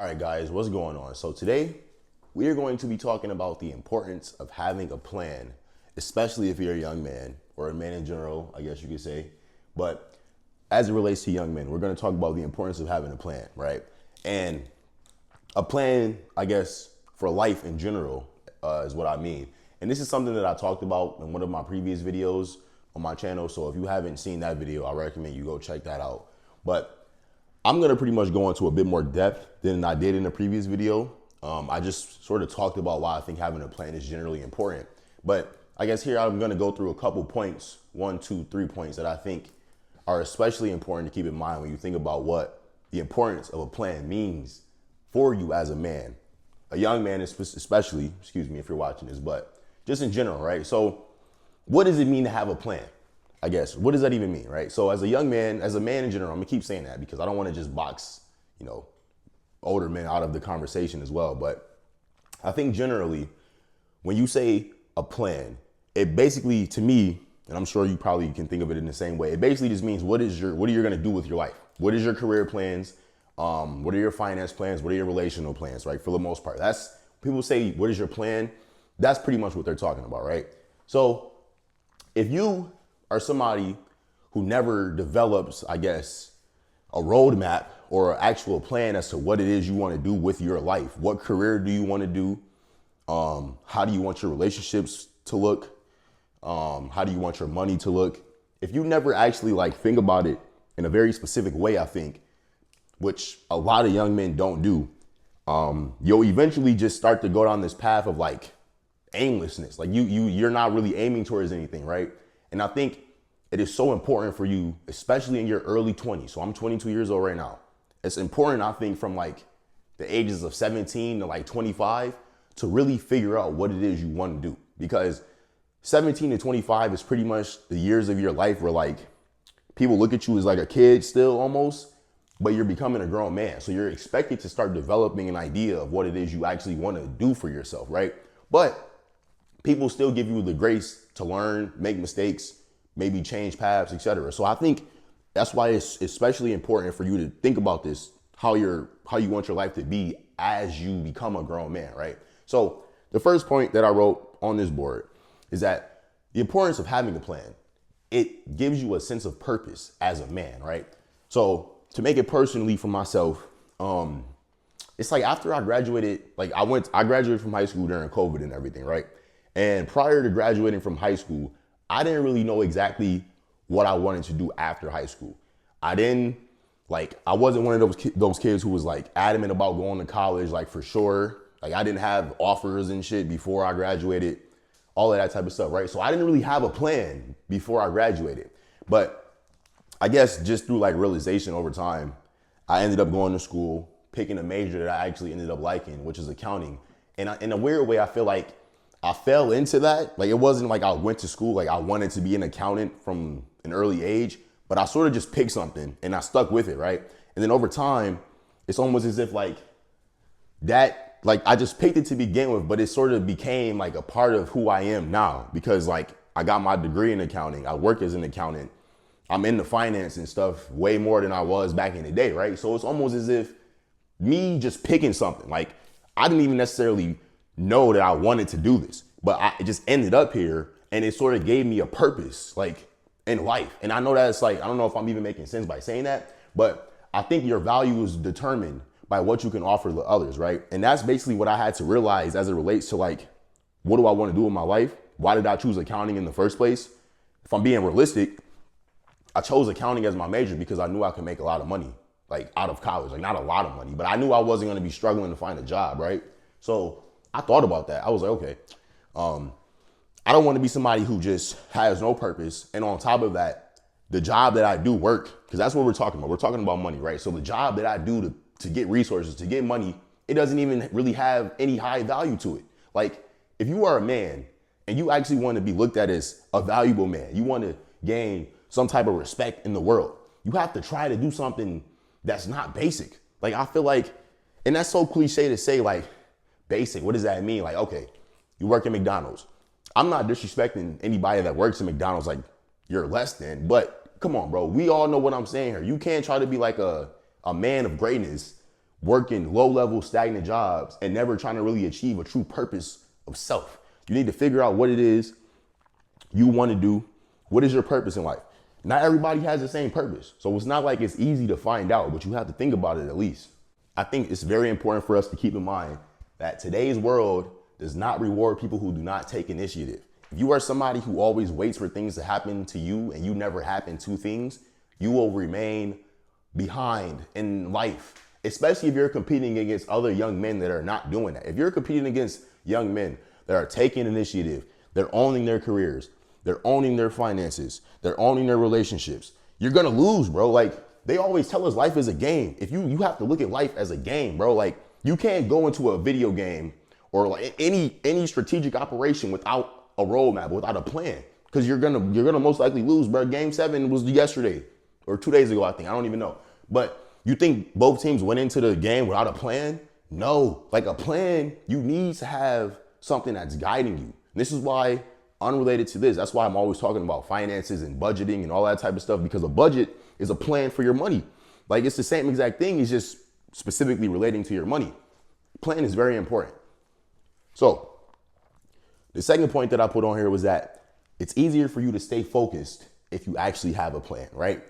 All right, guys, what's going on? So today we are going to be talking about the importance of having a plan, especially if you're a young man or a man in general, I guess you could say. But as it relates to young men, we're going to talk about the importance of having a plan, right? And a plan, I guess, for life in general is what I mean. And this is something that I talked about in one of my previous videos on my channel. So if you haven't seen that video, I recommend you go check that out. But I'm going to pretty much go into a bit more depth than I did in the previous video. I just sort of talked about why I think having a plan is generally important. But I guess here I'm going to go through a couple points, 1, 2, 3 points that I think are especially important to keep in mind when you think about what the importance of a plan means for you as a man. A young man especially, excuse me if you're watching this, but just in general, right? So what does it mean to have a plan? I guess, what does that even mean, right? So as a young man, as a man in general, I'm gonna keep saying that because I don't wanna just box, older men out of the conversation as well. But I think generally, when you say a plan, it basically, to me, and I'm sure you probably can think of it in the same way, it basically just means what are you gonna do with your life? What is your career plans? What are your finance plans? What are your relational plans, right? For the most part, that's, people say, what is your plan? That's pretty much what they're talking about, right? So if you are somebody who never develops, I guess, a roadmap or an actual plan as to what it is you want to do with your life. What career do you want to do? How do you want your relationships to look? How do you want your money to look? If you never actually think about it in a very specific way, I think, which a lot of young men don't do, you'll eventually just start to go down this path of aimlessness. You're not really aiming towards anything, right? And I think it is so important for you, especially in your early 20s. So I'm 22 years old right now. It's important, I think, from the ages of 17 to 25 to really figure out what it is you want to do. Because 17 to 25 is pretty much the years of your life where people look at you as a kid still almost, but you're becoming a grown man. So you're expected to start developing an idea of what it is you actually want to do for yourself, right? But people still give you the grace to learn, make mistakes, maybe change paths, etc. So I think that's why it's especially important for you to think about this, how you want your life to be as you become a grown man, right? So the first point that I wrote on this board is that the importance of having a plan, it gives you a sense of purpose as a man, right? So to make it personally for myself, it's after I graduated, I graduated from high school during COVID and everything, right? And prior to graduating from high school, I didn't really know exactly what I wanted to do after high school. I wasn't one of those kids who was adamant about going to college, for sure. I didn't have offers and shit before I graduated, all of that type of stuff, right? So I didn't really have a plan before I graduated. But I guess just through realization over time, I ended up going to school, picking a major that I actually ended up liking, which is accounting. And in a weird way, I feel I fell into that. It wasn't I went to school, I wanted to be an accountant from an early age, but I sort of just picked something and I stuck with it, right? And then over time, it's almost as if I just picked it to begin with, but it sort of became a part of who I am now because I got my degree in accounting. I work as an accountant. I'm into finance and stuff way more than I was back in the day, right? So it's almost as if me just picking something. I didn't even necessarily know that I wanted to do this, but I just ended up here and it sort of gave me a purpose in life. And I know that it's I don't know if I'm even making sense by saying that, but I think your value is determined by what you can offer to others, right? And that's basically what I had to realize as it relates to what do I want to do with my life? Why did I choose accounting in the first place? If I'm being realistic, I chose accounting as my major because I knew I could make a lot of money out of college, not a lot of money, but I knew I wasn't going to be struggling to find a job, right? So I thought about that. I was okay, I don't want to be somebody who just has no purpose. And on top of that, the job that I do work, because that's what we're talking about. We're talking about money, right? So the job that I do to get resources, to get money, it doesn't even really have any high value to it. If you are a man and you actually want to be looked at as a valuable man, you want to gain some type of respect in the world, you have to try to do something that's not basic. I feel and that's so cliche to say, basic. What does that mean? Okay, you work at McDonald's. I'm not disrespecting anybody that works at McDonald's you're less than, but come on, bro. We all know what I'm saying here. You can't try to be a man of greatness working low-level stagnant jobs and never trying to really achieve a true purpose of self. You need to figure out what it is you want to do. What is your purpose in life? Not everybody has the same purpose. So it's not like it's easy to find out, but you have to think about it at least. I think it's very important for us to keep in mind that today's world does not reward people who do not take initiative. If you are somebody who always waits for things to happen to you and you never happen to things, you will remain behind in life, especially if you're competing against other young men that are not doing that. If you're competing against young men that are taking initiative, they're owning their careers, they're owning their finances, they're owning their relationships, you're gonna lose, bro. Like, they always tell us life is a game. If you have to look at life as a game, bro. Like, you can't go into a video game or like any strategic operation without a roadmap, without a plan, because you're gonna most likely lose, bro. Game 7 was yesterday or 2 days ago, I think. I don't even know. But you think both teams went into the game without a plan? No. Like, a plan, you need to have something that's guiding you. And this is why, unrelated to this, that's why I'm always talking about finances and budgeting and all that type of stuff, because a budget is a plan for your money. Like, it's the same exact thing, it's just specifically relating to your money. Plan is very important. So the second point that I put on here was that it's easier for you to stay focused if you actually have a plan, right?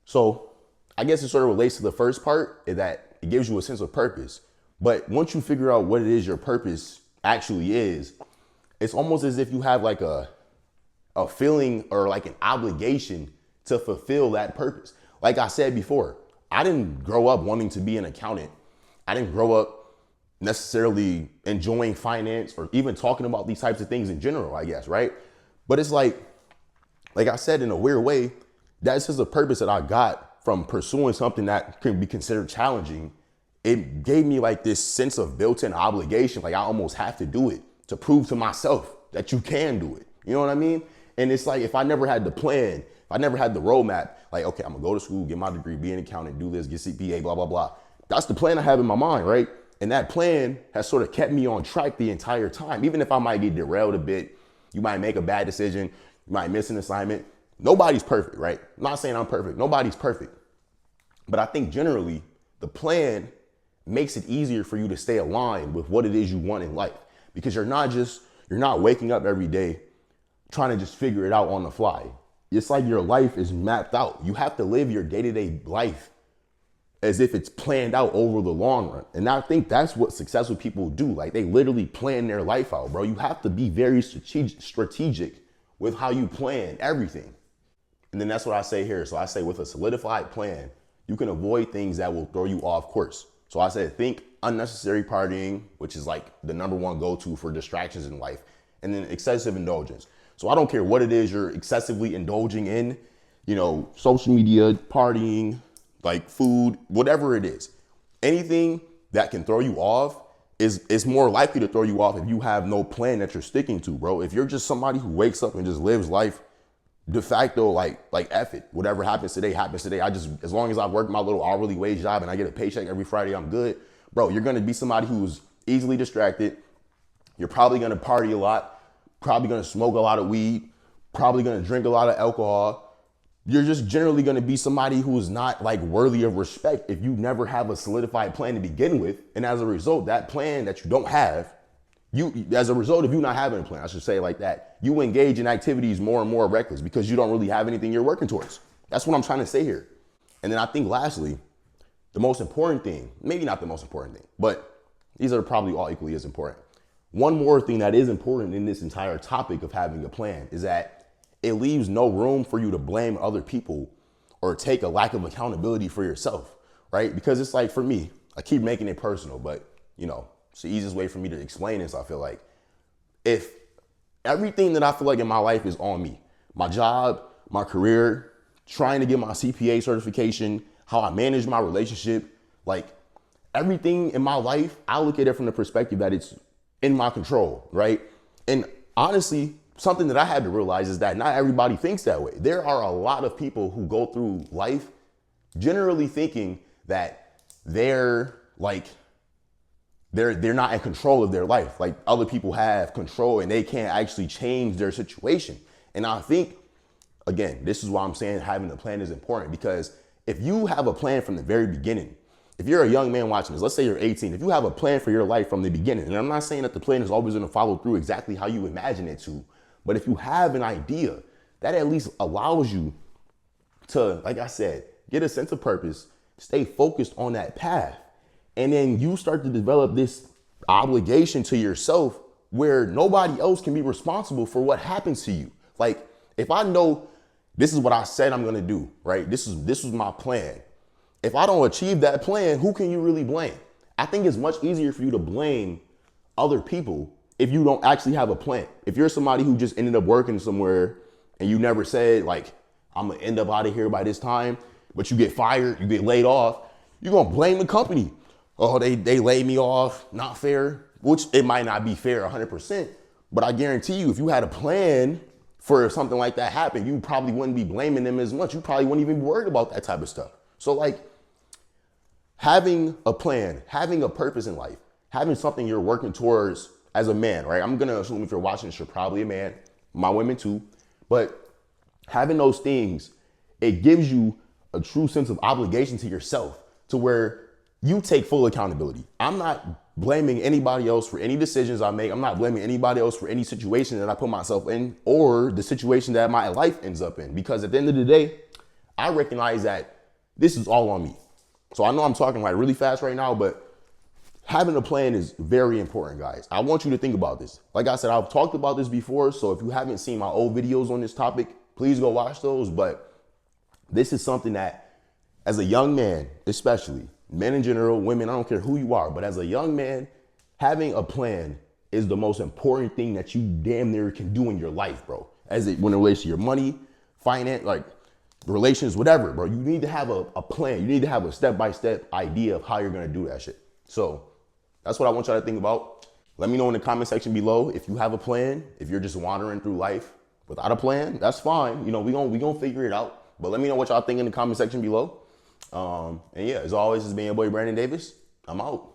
So I guess it sort of relates to the first part, is that it gives you a sense of purpose. But once you figure out what it is your purpose actually is, it's almost as if you have like a feeling or like an obligation to fulfill that purpose. Like I said before, I didn't grow up wanting to be an accountant. I didn't grow up necessarily enjoying finance or even talking about these types of things in general, I guess, right? But it's like I said, in a weird way, that's just a purpose that I got from pursuing something that can be considered challenging. It gave me like this sense of built-in obligation. Like, I almost have to do it to prove to myself that you can do it. You know what I mean? And it's like, if I never had the plan, if I never had the roadmap, like, okay, I'm gonna go to school, get my degree, be an accountant, do this, get CPA, blah, blah, blah. That's the plan I have in my mind, right? And that plan has sort of kept me on track the entire time. Even if I might get derailed a bit, you might make a bad decision, you might miss an assignment. Nobody's perfect, right? I'm not saying I'm perfect. Nobody's perfect. But I think generally the plan makes it easier for you to stay aligned with what it is you want in life, because you're not waking up every day trying to just figure it out on the fly. It's like your life is mapped out. You have to live your day-to-day life as if it's planned out over the long run. And I think that's what successful people do. Like, they literally plan their life out, bro. You have to be very strategic with how you plan everything. And then that's what I say here. So I say, with a solidified plan, you can avoid things that will throw you off course. So I said, think unnecessary partying, which is like the number one go-to for distractions in life, and then excessive indulgence. So I don't care what it is you're excessively indulging in, social media, partying, like food, whatever it is. Anything that can throw you off is more likely to throw you off if you have no plan that you're sticking to, bro. If you're just somebody who wakes up and just lives life de facto, like F it, whatever happens today, happens today. As long as I work my little hourly wage job and I get a paycheck every Friday, I'm good. Bro, you're gonna be somebody who's easily distracted. You're probably gonna party a lot, probably gonna smoke a lot of weed, probably gonna drink a lot of alcohol. You're just generally gonna be somebody who is not like worthy of respect if you never have a solidified plan to begin with. And as a result, that plan that you don't have, as a result of you not having a plan, I should say it like that, you engage in activities more and more reckless because you don't really have anything you're working towards. That's what I'm trying to say here. And then I think lastly, the most important thing, maybe not the most important thing, but these are probably all equally as important. One more thing that is important in this entire topic of having a plan is that it leaves no room for you to blame other people or take a lack of accountability for yourself, right? Because it's like, for me, I keep making it personal, but it's the easiest way for me to explain this. I feel like if everything that I feel like in my life is on me, my job, my career, trying to get my CPA certification, how I manage my relationship, like everything in my life, I look at it from the perspective that it's in my control, right? And honestly, something that I had to realize is that not everybody thinks that way. There are a lot of people who go through life generally thinking that they're not in control of their life. Like, other people have control and they can't actually change their situation. And I think, again, this is why I'm saying having a plan is important, because if you have a plan from the very beginning, if you're a young man watching this, let's say you're 18, if you have a plan for your life from the beginning, and I'm not saying that the plan is always going to follow through exactly how you imagine it to, but if you have an idea, that at least allows you to, like I said, get a sense of purpose, stay focused on that path. And then you start to develop this obligation to yourself where nobody else can be responsible for what happens to you. Like, if I know this is what I said I'm gonna do, right? This was my plan. If I don't achieve that plan, who can you really blame? I think it's much easier for you to blame other people if you don't actually have a plan. If you're somebody who just ended up working somewhere and you never said, like, I'm gonna end up out of here by this time, but you get fired, you get laid off, you're gonna blame the company. Oh, they laid me off, not fair, which it might not be fair 100%, but I guarantee you, if you had a plan for something like that happen, you probably wouldn't be blaming them as much. You probably wouldn't even be worried about that type of stuff. So like, having a plan, having a purpose in life, having something you're working towards as a man, right? I'm gonna assume if you're watching this, you're probably a man, my women too, but having those things, it gives you a true sense of obligation to yourself to where you take full accountability. I'm not blaming anybody else for any decisions I make. I'm not blaming anybody else for any situation that I put myself in or the situation that my life ends up in. Because at the end of the day, I recognize that this is all on me. So I know I'm talking like really fast right now, but having a plan is very important, guys. I want you to think about this. Like I said, I've talked about this before. So if you haven't seen my old videos on this topic, please go watch those. But this is something that, as a young man, especially, men in general, women, I don't care who you are, but as a young man, having a plan is the most important thing that you damn near can do in your life, bro. When it relates to your money, finance, like relations, whatever, bro. You need to have a plan. You need to have a step-by-step idea of how you're gonna do that shit. So that's what I want y'all to think about. Let me know in the comment section below if you have a plan. If you're just wandering through life without a plan, that's fine. You know, we gonna figure it out. But let me know what y'all think in the comment section below. And yeah, as always, this has been your boy Brandon Davis. I'm out.